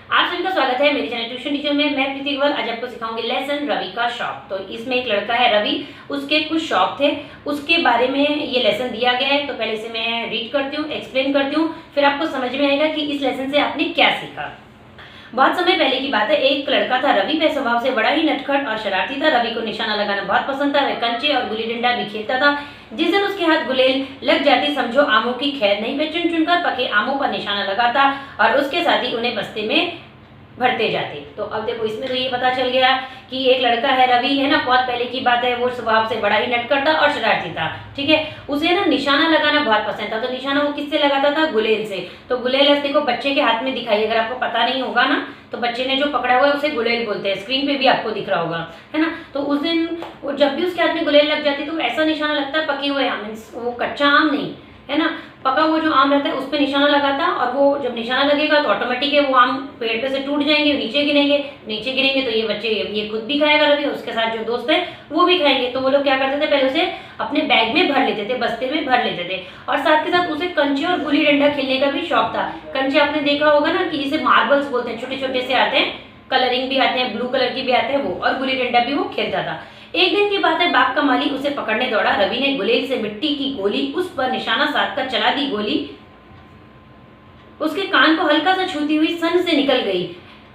आप सभी का स्वागत है मेरे चैनल ट्यूशन टीचर में। मैं प्रीति अग्रवाल आज आपको सिखाऊंगी लेसन रवि का शौक। तो इसमें एक लड़का है रवि, उसके कुछ शौक थे, उसके बारे में ये लेसन दिया गया है। तो पहले इसे मैं रीड करती हूँ, एक्सप्लेन करती हूँ, फिर आपको समझ में आएगा कि इस लेसन से आपने क्या सीखा। बहुत समय पहले की बात है, एक लड़का था रवि, वह स्वभाव से बड़ा ही नटखट और शरारती था। रवि को निशाना लगाना बहुत पसंद था, वह कंचे और गुल्ली डंडा भी खेलता था। जिस दिन उसके हाथ गुलेल लग जाती, समझो आमों की खैर नहीं। वह चुन चुनकर पके आमों पर निशाना लगाता और उसके साथ ही उन्हें बस्ते में भरते जाते। तो अब देखो, इसमें तो ये पता चल गया कि एक लड़का है रवि, है ना, बहुत पहले की बात है, वो स्वभाव से बड़ा ही नटखट था और शरारती था। ठीक है, उसे ना निशाना लगाना बहुत पसंद था। तो निशाना वो किससे लगाता था? गुलेल से। तो गुलेल देखो बच्चे के हाथ में दिखाई, अगर आपको पता नहीं होगा ना तो बच्चे ने जो पकड़ा हुआ है उसे गुलेल बोलते हैं। स्क्रीन पे भी आपको दिख रहा होगा, है ना। तो उस दिन वो जब भी उसके हाथ में गुलेल लग जाती तो ऐसा निशाना लगता है पके हुए आम, वो कच्चा आम नहीं, है ना, पका हुआ जो आम रहता है उस पे निशाना लगाता। और वो जब निशाना लगेगा तो ऑटोमेटिक है वो आम पेड़ पे से टूट जाएंगे, नीचे गिरेंगे तो ये बच्चे, ये खुद भी खाएगा रवि, उसके साथ जो दोस्त है वो भी खाएंगे। तो वो लोग क्या करते थे, पहले उसे अपने बैग में भर लेते थे, बस्ते में भर लेते थे। और साथ के साथ उसे कंचे और गुल्ली डंडा खेलने का भी शौक था। कंचे आपने देखा होगा ना कि जिसे मार्बल्स बोलते हैं, छोटे छोटे से आते हैं, कलरिंग भी आते हैं, ब्लू कलर की भी आते हैं वो, और गुल्ली डंडा भी वो खेलता था। एक दिन की बात है, बाग का माली उसे पकड़ने दौड़ा। रवि ने गुलेल से मिट्टी की गोली उस पर निशाना साधकर चला दी। गोली उसके कान को हल्का सा छूती हुई सन से निकल गई।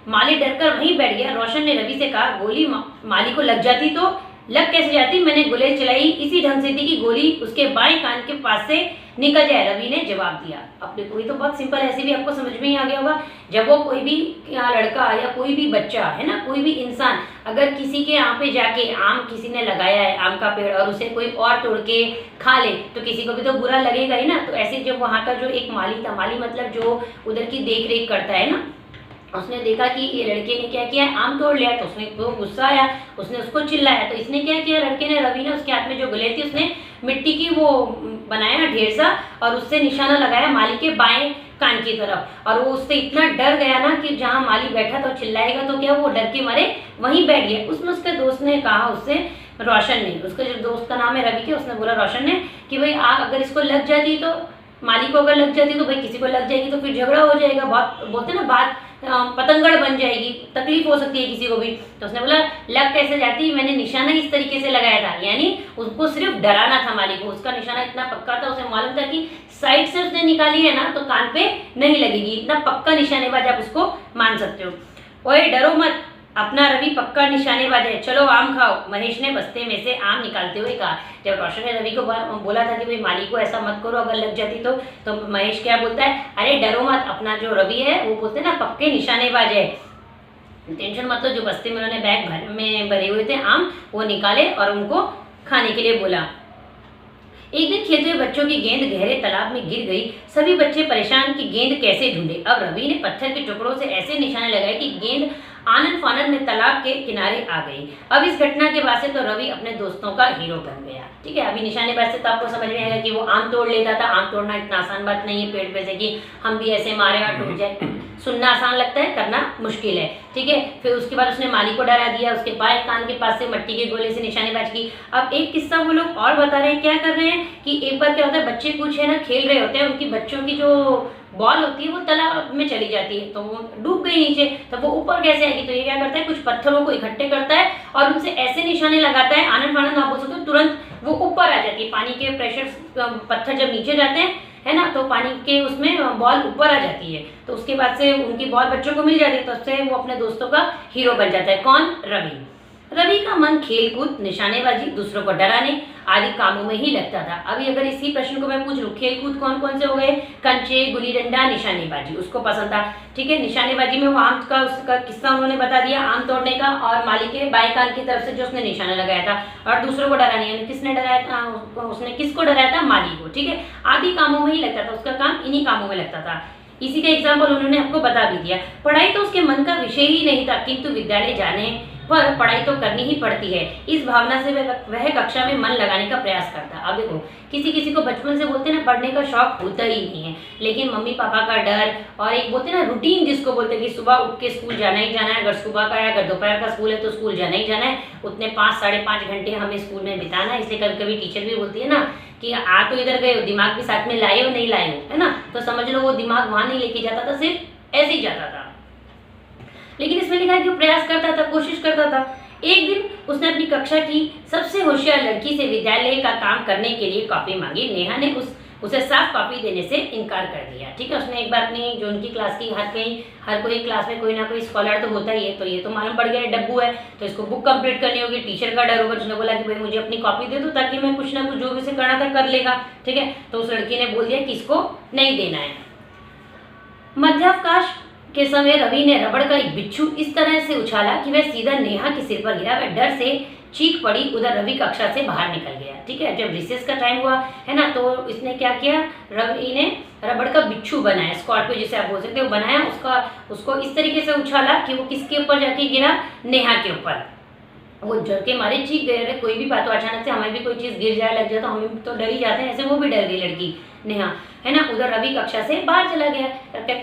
माली डरकर वहीं बैठ गया। रोशन ने रवि से कहा, गोली माली को लग जाती तो? लग कैसे जाती? मैंने गुलेल चलाई इसी ढंग से थी कि गोली उसके बाएं कान के पास से निकल जाए, रवि ने जवाब दिया। अब देखो, ये तो बहुत सिंपल, ऐसे भी आपको समझ में ही आ गया होगा। जब वो कोई भी लड़का या कोई भी बच्चा, है ना, कोई भी इंसान अगर किसी के यहाँ पे जाके आम किसी ने लगाया है, आम का पेड़, और उसे कोई और तोड़ के खा ले तो किसी को भी तो बुरा लगेगा ही ना। तो ऐसे जब वहाँ का जो एक माली था, माली मतलब जो उधर की देख रेख करता है ना, उसने देखा कि ये लड़के ने क्या किया, आम तोड़ लिया, तो उसने तो गुस्सा आया, उसने उसको चिल्लाया। तो इसने क्या किया, लड़के ने, रवि ने, उसके हाथ में जो गुलेल थी उसने मिट्टी की वो बनाया ढेर सा और उससे निशाना लगाया माली के बाएं कान की तरफ। और वो उससे इतना डर गया ना कि जहां माली बैठा तो चिल्लाएगा तो क्या, वो डर के मारे वहीं बैठ गया। उसमें उसके दोस्त ने कहा उससे, रोशन ने, उसका जो दोस्त का नाम है रवि के, उसने बोला रोशन ने कि भाई अगर इसको लग जाती तो, माली को अगर लग जाती तो भाई किसी को लग जाएगी तो फिर झगड़ा हो जाएगा, बहुत बोलते ना, बात पतंगड़ बन जाएगी, तकलीफ हो सकती है किसी को भी। तो उसने बोला, लग कैसे जाती, मैंने निशाना इस तरीके से लगाया था। यानी उसको सिर्फ डराना था माली को, उसका निशाना इतना पक्का था, उसे मालूम था कि साइड से उसने निकाली है ना तो कान पे नहीं लगेगी। इतना पक्का निशानेबाज आप उसको मान सकते हो। ओए डरो मत, अपना रवि पक्का निशानेबाज है, चलो आम खाओ, महेश ने बस्ते में से आम निकालते हुए कहा। जब रोशन ने रवि को बोला था कि भाई माली को ऐसा मत करो, अगर लग जाती तो महेश क्या बोलता है, अरे डरो मत, अपना जो रवि है वो बोलते ना पक्के निशानेबाज है, टेंशन मत लो। जो बस्ते में उन्होंने बैग में भरे हुए थे आम, वो निकाले और उनको खाने के लिए बोला। एक दिन खेलते हुए बच्चों की गेंद गहरे तालाब में गिर गई। सभी बच्चे परेशान कि गेंद कैसे ढूंढे। अब रवि ने पत्थर के टुकड़ों से ऐसे निशाने लगाए कि गेंद आनन फानन में तालाब के किनारे आ गई। अब इस घटना के बाद से तो रवि अपने दोस्तों का हीरो बन गया। ठीक है, अभी निशानेबाज से तो आपको समझ में आएगा कि वो आम तोड़ लेता था। आम तोड़ना इतना आसान बात नहीं है पेड़ पे से कि हम भी ऐसे मारे और टूट जाए। सुनना आसान लगता है, करना मुश्किल है। ठीक है, फिर उसके बाद उसने माली को डरा दिया, उसके बाएं कान के पास से मट्टी के गोले से निशानेबाज की। अब एक किस्सा वो लोग और बता रहे हैं, क्या कर रहे हैं कि एक बार क्या होता है, बच्चे कुछ है ना खेल रहे होते हैं, उनकी बच्चों की जो बॉल होती है वो तालाब में चली जाती है, तो वो डूब गई नीचे, तो वो ऊपर कैसे आएगी। तो ये क्या करता है, कुछ पत्थरों को इकट्ठे करता है और उनसे ऐसे निशाने लगाता है, आनंद फानंद आप बोल सकते हो, तुरंत वो ऊपर आ जाती है। पानी के प्रेशर, पत्थर जब नीचे जाते हैं, है ना, तो पानी के उसमें बॉल ऊपर आ जाती है। तो उसके बाद से उनकी बॉल बच्चों को मिल जाती है, तो उससे वो अपने दोस्तों का हीरो बन जाता है। कौन? रवि। रवि का मन खेलकूद, निशानेबाजी, दूसरों को डराने आदि कामों में ही लगता था। अभी अगर इसी प्रश्न को मैं पूछ लूं, खेलकूद कौन कौन से हो गए? कंचे, गुल्ली डंडा, निशानेबाजी, उसको पसंद था। ठीक है, निशानेबाजी में वो आम का, उसका किस्सा उन्होंने बता दिया, आम तोड़ने का, और माली के बाएं कान की तरफ से जो उसने निशाना लगाया था, और दूसरों को डराने, यानी किसने डराया था, उसने किसको डराया था? माली को। ठीक है, आदि कामों में ही लगता था, उसका काम इन्हीं कामों में लगता था। इसी का एग्जाम्पल उन्होंने आपको बता भी दिया। पढ़ाई तो उसके मन का विषय ही नहीं था, किंतु विद्यालय जाने पर पढ़ाई तो करनी ही पड़ती है, इस भावना से वह कक्षा में मन लगाने का प्रयास करता। अब देखो, किसी किसी को बचपन से बोलते ना पढ़ने का शौक होता ही नहीं है, लेकिन मम्मी पापा का डर और एक बोलते ना रूटीन जिसको बोलते हैं कि सुबह उठ के स्कूल जाना ही जाना है, अगर सुबह का है, अगर दोपहर का स्कूल है तो स्कूल जाना ही जाना है, उतने 5-5.5 घंटे हमें स्कूल में बिताना है। इसलिए कभी कभी टीचर भी बोलती है ना कि आ तो इधर गए हो, दिमाग भी साथ में लाए हो नहीं लाए हो, है ना, तो समझ लो वो दिमाग वहां नहीं लेके जाता था, सिर्फ ऐसे ही जाता था। लेकिन इसमें लिखा है कि वो प्रयास करता था, कोशिश करता था। एक दिन उसने अपनी कक्षा की सबसे होशियार लड़की से विद्यालय का काम करने के लिए कॉपी मांगी। नेहा ने उसे साफ कॉपी देने से इनकार कर दिया। ठीक है, उसने एक बार अपनी जो उनकी क्लास की हर कोई क्लास में कोई ना कोई स्कॉलर तो होता ही है, तो ये तो मालूम पड़ गया डब्बू है, तो इसको बुक कंप्लीट करनी होगी। टीचर का डर होगा, उसने बोला कि भाई मुझे अपनी कॉपी दे दो ताकि मैं कुछ ना कुछ जो भी उसे करना था कर लेगा। ठीक है, तो उस लड़की ने बोल दिया कि इसको नहीं देना है। मध्यावकाश के समय रवि ने रबड़ का एक बिच्छू इस तरह से उछाला कि वह सीधा नेहा के सिर पर गिरा। वह डर से चीख पड़ी, उधर रवि कक्षा से बाहर निकल गया। ठीक है, जब रिसेस का टाइम हुआ है ना, तो इसने क्या किया, रवि ने रबड़ का बिच्छू बनाया, स्कॉर्पियो जिसे आप बोल सकते हो, बनाया। उसको इस तरीके से उछाला कि वो किसके ऊपर जाके गिरा, नेहा के ऊपर। वो डर के मारे चीख गए। अरे कोई भी बात हो, अचानक से हमें भी कोई चीज गिर जाए, लग जाए तो हम तो डर ही जाते हैं, ऐसे वो भी डर गई लड़की नेहा, है ना। उधर रवि कक्षा से बाहर चला गया।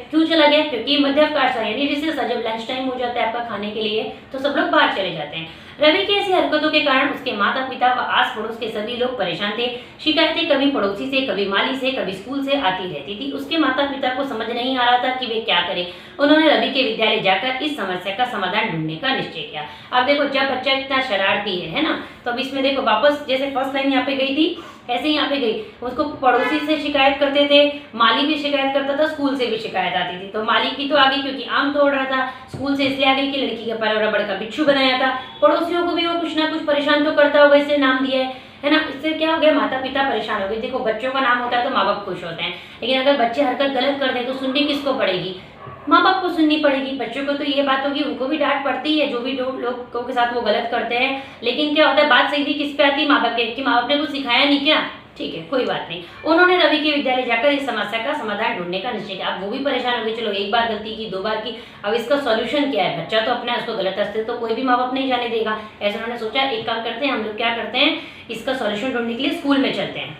क्यों चला गया? क्योंकि मध्यावकाश था, यानी रिसेस, जब लंच टाइम हो जाता है आपका खाने के लिए, तो सब लोग बाहर चले जाते हैं। रवि की ऐसी हरकतों के कारण उसके माता पिता व आस पड़ोस के सभी लोग परेशान थे। शिकायतें कभी पड़ोसी से, कभी माली से, कभी स्कूल से आती रहती थी। उसके माता पिता को समझ नहीं आ रहा था कि वे क्या करें। उन्होंने रवि के विद्यालय जाकर इस समस्या का समाधान ढूंढने का निश्चय किया। अब देखो, जब बच्चा इतना शरारती है ना, तो अब इसमें देखो वापस जैसे फर्स्ट लाइन यहाँ पे गई थी, ऐसे यहाँ पे गई। उसको पड़ोसी से शिकायत करते थे, माली भी शिकायत करता था, स्कूल से भी शिकायत आती थी। तो माली की तो आ गई क्योंकि आम तोड़ रहा था, स्कूल से इसलिए आ गई कि लड़की के पर रबड़ का बिच्छू बनाया था। पड़ोसियों को भी वो कुछ ना कुछ परेशान तो करता होगा, इसलिए नाम दिया है ना। इससे क्या हो गया, माता पिता परेशान हो गए। देखो, बच्चों का नाम होता है तो माँ बाप खुश होते हैं, लेकिन अगर बच्चे हरकत गलत कर दे तो सुननी किसको पड़ेगी? माँ बाप को सुननी पड़ेगी। बच्चों को तो ये बात होगी, उनको भी डांट पड़ती है जो भी लोगों के साथ वो गलत करते हैं, लेकिन क्या होता है, बात सही भी किस पे आती है? माँ बाप के, कि माँ बाप ने कुछ सिखाया नहीं क्या? ठीक है, कोई बात नहीं। उन्होंने रवि के विद्यालय जाकर इस समस्या का समाधान ढूंढने का निश्चय किया। अब वो भी परेशान हो गए, चलो एक बार गलती की, 2 बार की, अब इसका सॉल्यूशन क्या है? बच्चा तो अपना उसको गलत रास्ते तो कोई भी माँ बाप नहीं जाने देगा। ऐसा उन्होंने सोचा, एक काम करते हैं, हम लोग क्या करते हैं, इसका सॉल्यूशन ढूंढने के लिए स्कूल में चलते हैं।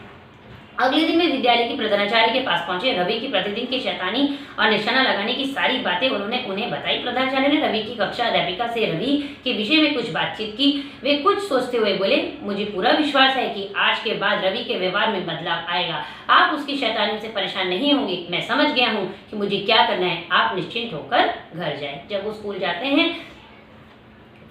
अगले दिन वे विद्यालय की प्रधानाचार्य के पास पहुंचे। रवि की प्रतिदिन की शैतानी और निशाना लगाने की सारी बातें उन्होंने उन्हें बताई। प्रधानाचार्य ने रवि की कक्षा अध्यापिका से रवि के विषय में कुछ बातचीत की। वे कुछ सोचते हुए बोले, मुझे पूरा विश्वास है कि आज के बाद रवि के व्यवहार में बदलाव आएगा। आप उसकी शैतानी से परेशान नहीं होंगे। मैं समझ गया हूँ कि मुझे क्या करना है। आप निश्चिंत होकर घर जाए। जब वो स्कूल जाते हैं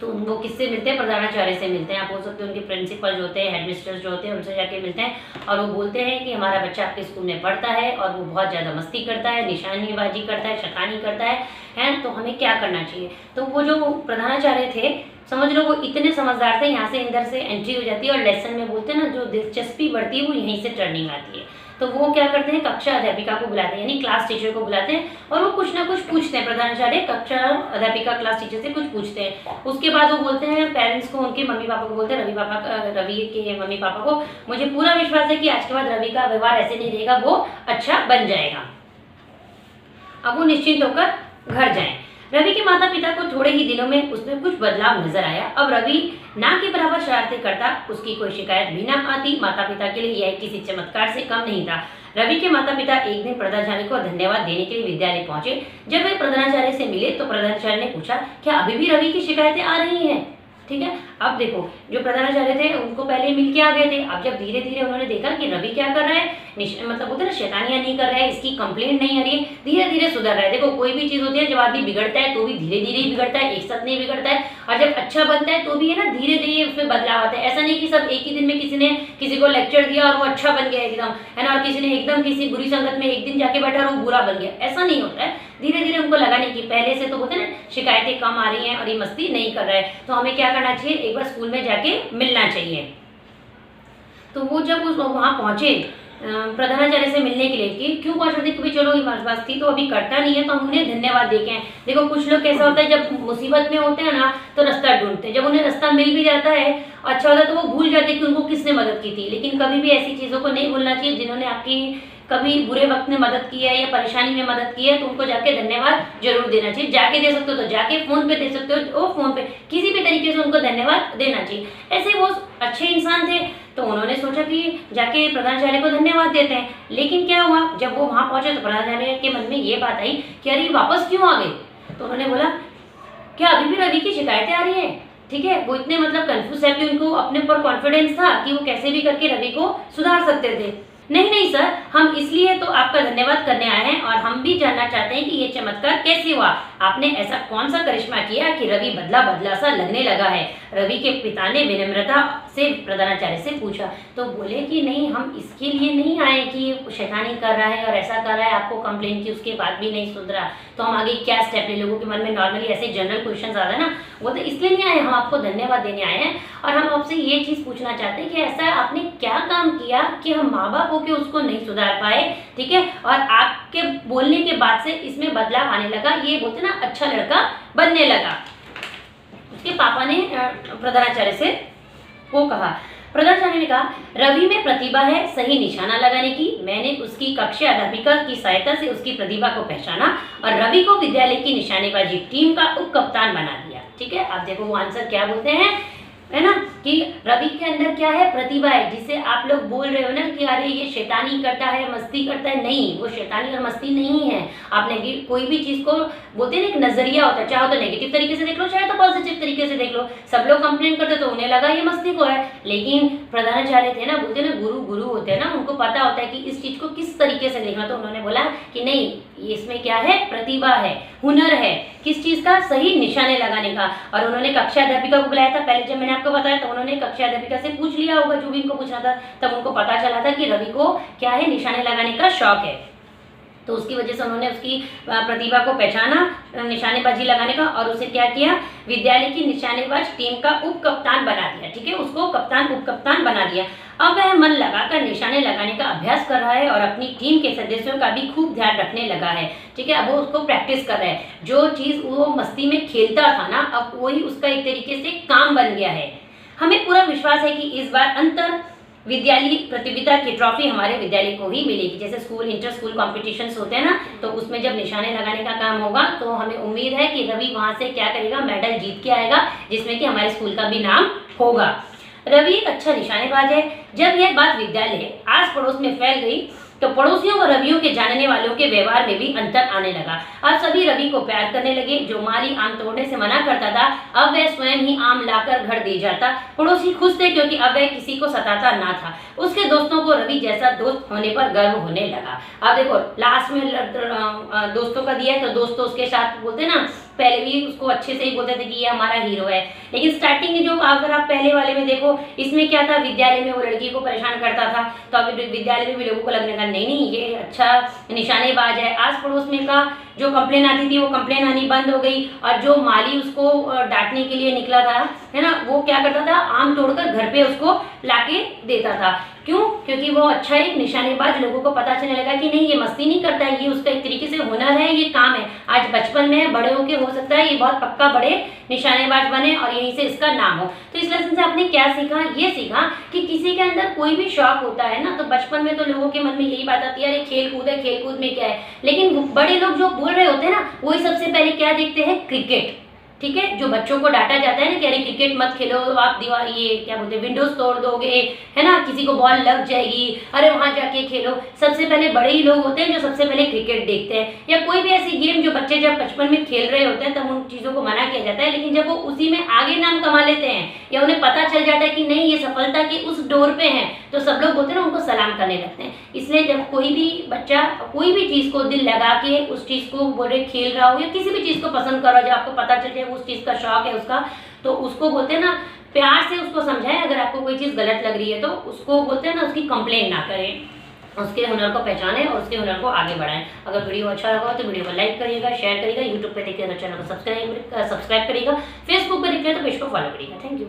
तो वो किससे मिलते हैं? प्रधानाचार्य से मिलते हैं। आप बोल सकते हैं उनके प्रिंसिपल जो होते हैं, हेडमिस्टर्स जो होते हैं, उनसे जाके मिलते हैं और वो बोलते हैं कि हमारा बच्चा आपके स्कूल में पढ़ता है और वो बहुत ज़्यादा मस्ती करता है, निशानेबाजी करता है, शैतानी करता है, तो हमें क्या करना चाहिए। तो वो जो प्रधानाचार्य थे, समझ लो वो इतने समझदार थे, यहाँ से अंदर से एंट्री हो जाती है और लेसन में बोलते हैं ना, जो दिलचस्पी बढ़ती है वो यहीं से टर्निंग आती है। तो वो क्या करते हैं, कक्षा अध्यापिका को बुलाते हैं, यानी क्लास टीचर को बुलाते हैं और वो कुछ ना कुछ पूछते हैं। प्रधानाचार्य कक्षा अध्यापिका क्लास टीचर से कुछ पूछते हैं। उसके बाद वो बोलते हैं पेरेंट्स को, उनके मम्मी पापा को बोलते हैं, रवि के मम्मी पापा को, मुझे पूरा विश्वास है कि आज के बाद रवि का व्यवहार ऐसे नहीं रहेगा, वो अच्छा बन जाएगा। अब वो निश्चिंत होकर घर जाएं। रवि के माता पिता को थोड़े ही दिनों में उसमें कुछ बदलाव नजर आया। अब रवि ना के बराबर शरारतें करता, उसकी कोई शिकायत भी ना आती। माता पिता के लिए यह किसी चमत्कार से कम नहीं था। रवि के माता पिता एक दिन प्रधानाचार्य को धन्यवाद देने के लिए विद्यालय पहुंचे। जब वे प्रधानाचार्य से मिले तो प्रधानाचार्य ने पूछा, क्या अभी भी रवि की शिकायतें आ रही हैं? ठीक है, अब देखो जो प्रधानाचार्य थे उनको पहले मिल के आ गए थे। अब जब धीरे धीरे उन्होंने देखा कि रवि क्या कर रहा है, मतलब होता है ना, शैतानियां नहीं कर रहा है, इसकी कंप्लेंट नहीं आ रही है, धीरे धीरे सुधर रहा है। देखो कोई भी चीज होती है, जब आदमी बिगड़ता है तो भी धीरे धीरे ही बिगड़ता है, एक साथ नहीं बिगड़ता है। और जब अच्छा बनता है तो भी है ना, धीरे धीरे उसमें बदलाव आता है। ऐसा नहीं कि सब एक ही दिन में किसी ने किसी को लेक्चर दिया और वो अच्छा बन गया एकदम, है ना, और किसी ने एकदम किसी बुरी संगत में एक दिन जाके बैठा और वो बुरा बन गया, ऐसा नहीं होता है। धीरे धीरे उनको लगा नहीं कि पहले से तो होते हैं ना, शिकायतें कम आ रही हैं और ये मस्ती नहीं कर रहा है, तो हमें क्या करना चाहिए, एक बार स्कूल में जाके मिलना चाहिए। तो वो जब वहाँ पहुंचे प्रधानाचार्य से मिलने के लिए, कि क्यों पहुंच रहे थे, क्योंकि चलो ये मस्ती तो अभी करता नहीं है तो हम उन्हें धन्यवाद देके हैं। देखो कुछ लोग कैसा होता है, जब मुसीबत में होते हैं ना तो रास्ता ढूंढते हैं, जब उन्हें रास्ता मिल भी जाता है अच्छा होता है तो वो भूल जाते हैं कि उनको किसने मदद की थी। लेकिन कभी भी ऐसी चीज़ों को नहीं भूलना चाहिए, जिन्होंने आपकी कभी बुरे वक्त में मदद की है या परेशानी में मदद की है, तो उनको जाके धन्यवाद जरूर देना चाहिए। जाके दे सकते हो तो जाके, फोन पे दे सकते हो तो फोन पे, किसी भी तरीके से उनको धन्यवाद देना चाहिए। ऐसे वो अच्छे इंसान थे तो उन्होंने सोचा कि जाके प्रधानाचार्य को धन्यवाद देते हैं। लेकिन क्या हुआ, जब वो वहाँ पहुंचे तो प्रधानाचार्य के मन में ये बात आई कि अरे वापस क्यों आ गए। तो उन्होंने बोला, क्या अभी भी रवि की शिकायतें आ रही है? ठीक है, वो इतने मतलब कंफ्यूज है कि उनको अपने ऊपर कॉन्फिडेंस था कि वो कैसे भी करके रवि को सुधार सकते थे। नहीं नहीं सर, हम इसलिए तो आपका धन्यवाद करने आए हैं और हम भी जानना चाहते हैं कि ये चमत्कार कैसे हुआ, आपने ऐसा कौन सा करिश्मा किया कि रवि बदला बदला सा लगने लगा है। रवि के पिता ने विनम्रता से प्रधानाचार्य से पूछा, तो बोले कि नहीं, हम इसके लिए नहीं आए कि शैतानी कर रहा है और ऐसा कर रहा है, आपको कंप्लेन की उसके बाद भी नहीं सुन रहा, तो हम आगे क्या स्टेप ले। लोगों के मन में नॉर्मली ऐसे जनरल क्वेश्चन आता है ना, वो तो इसलिए नहीं आए, हम आपको धन्यवाद देने आए हैं और हम आपसे ये चीज़ पूछना चाहते हैं कि ऐसा आपने क्या काम किया कि हम माँ बाप होकर उसको नहीं सुधार पाए, ठीक है, और आपके बोलने के बाद से इसमें बदलाव आने लगा, ये बोलते ना अच्छा लड़का बनने लगा। उसके पापा ने प्रधानाचार्य से वो कहा, प्रधानाचार्य ने कहा, रवि में प्रतिभा है सही निशाना लगाने की, मैंने उसकी कक्षा अध्यापिका की सहायता से उसकी प्रतिभा को पहचाना और रवि को विद्यालय की निशानेबाजी टीम का उप कप्तान बना दिया। ठीक है, आप देखो वो आंसर क्या बोलते हैं, है ना, कि रवि के अंदर क्या है, प्रतिभा है, जिसे आप लोग बोल रहे हो ना कि अरे ये शैतानी करता है, मस्ती करता है, नहीं, वो शैतानी और मस्ती नहीं है। आपने कोई भी चीज को बोलते हैं ना, एक नजरिया होता है, चाहे तो नेगेटिव तरीके से देख लो, चाहे तो पॉजिटिव तरीके से देख लो। सब लोग कंप्लेन करते तो उन्हें लगा ये मस्ती को है, लेकिन प्रधानाचार्य थे ना, बोलते ना गुरु होते हैं ना, उनको पता होता है कि इस चीज को किस तरीके से देखना, तो उन्होंने बोला कि नहीं, इसमें क्या है, प्रतिभा है, हुनर है, किस चीज का, सही निशाने लगाने का। और उन्होंने कक्षा अध्यापिका को बुलाया था, पहले जब मैंने आपको बताया तो उन्होंने कक्षा अध्यापिका से पूछ लिया होगा जो भी इनको पूछना था, तब उनको पता चला था कि रवि को क्या है, निशाने लगाने का शौक है, तो उसकी वजह से उन्होंने उसकी प्रतिभा को पहचाना निशानेबाजी लगाने का और उसे क्या किया, विद्यालय की निशानेबाज टीम का उप कप्तान बना दिया। ठीक है, उसको कप्तान उप कप्तान बना दिया। अब वह मन लगाकर निशाने लगाने का अभ्यास कर रहा है और अपनी टीम के सदस्यों का भी खूब ध्यान रखने लगा है। ठीक है, अब वो उसको प्रैक्टिस कर रहा है, जो चीज वो मस्ती में खेलता था ना, अब वही उसका एक तरीके से काम बन गया है। हमें पूरा विश्वास है कि इस बार अंतर विद्यालय प्रतियोगिता की ट्रॉफी हमारे विद्यालय को ही मिलेगी। जैसे स्कूल इंटर स्कूल कॉम्पिटिशन्स होते हैं ना, तो उसमें जब निशाने लगाने का काम होगा तो हमें उम्मीद है कि रवि वहां से क्या करेगा, मेडल जीत के आएगा, जिसमें कि हमारे स्कूल का भी नाम होगा। रवि एक अच्छा निशानेबाज है। जब यह बात विद्यालय आस पड़ोस में फैल गई तो पड़ोसियों और रवियों के जानने वालों के व्यवहार में भी अंतर आने लगा। अब सभी रवि को प्यार करने लगे। जो माली आम तोड़ने से मना करता था, अब वह स्वयं ही आम लाकर घर दे जाता। पड़ोसी खुश थे क्योंकि अब वह किसी को सताता ना था। उसके दोस्तों को रवि जैसा दोस्त होने पर गर्व होने लगा। अब देखो लास्ट में दोस्तों का दिया है, तो दोस्तों उसके साथ बोलते ना, पहले भी उसको अच्छे से ही बोलते थे कि ये हमारा हीरो है, लेकिन स्टार्टिंग में जो अगर आप पहले वाले में देखो, इसमें क्या था, विद्यालय में वो लड़की को परेशान करता था, तो अभी विद्यालय में भी लोगों को लगने लगा नहीं ये अच्छा निशानेबाज है। आस पड़ोस में का जो कंप्लेन आती थी वो कंप्लेन आनी बंद हो गई, और जो माली उसको डांटने के लिए निकला था, है ना, वो क्या करता था, आम तोड़कर घर पे उसको लाके देता था। क्यों? क्योंकि वो अच्छा एक निशानेबाज, लोगों को पता चलने लगा कि नहीं ये मस्ती नहीं करता है, ये उसका एक तरीके से हुनर है, ये काम है। आज बचपन में बड़े होके हो सकता है ये बहुत पक्का बड़े निशानेबाज बने और यहीं से इसका नाम हो। तो इस लेसन से आपने क्या सीखा? ये सीखा कि किसी के अंदर कोई भी शौक होता है ना, तो बचपन में तो लोगों के मन में यही बात आती है, अरे खेल कूद है, खेल कूद में क्या है, लेकिन बड़े लोग जो बोल रहे होते हैं ना, वही सबसे पहले क्या देखते हैं, क्रिकेट। ठीक है, जो बच्चों को डांटा जाता है ना कि अरे क्रिकेट मत खेलो, आप दीवार ये क्या बोलते हैं विंडोज तोड़ दोगे, है ना, किसी को बॉल लग जाएगी, अरे वहां जाके खेलो। सबसे पहले बड़े ही लोग होते हैं जो सबसे पहले क्रिकेट देखते हैं, या कोई भी ऐसी गेम जो बच्चे जब बचपन में खेल रहे होते हैं तब उन चीजों को मना किया जाता है, लेकिन जब वो उसी में आगे नाम कमा लेते हैं या उन्हें पता चल जाता है कि नहीं ये सफलता के उस डोर पे है, तो सब लोग बोलते हैं ना, उनको सलाम करने लगते हैं। इसलिए जब कोई भी बच्चा कोई भी चीज को दिल लगा के उस चीज को बोले खेल रहा हो या किसी भी चीज को पसंद कर रहा हो, जब आपको पता चल जाए उस चीज का शौक है उसका, तो उसको बोलते हैं ना, प्यार से उसको समझाएं। अगर आपको कोई चीज गलत लग रही है तो उसको बोलते हैं ना, उसकी कंप्लेन ना करें, उसके हुनर को पहचानें और उसके हुनर को आगे बढ़ाएं। अगर वीडियो अच्छा लगा तो वीडियो को लाइक करिएगा, शेयर करिएगा, यूट्यूब पे देखिए तो चैनल को सब्सक्राइब करिएगा, फेसबुक पे देखिए तो पेज को फॉलो करिएगा। Thank you.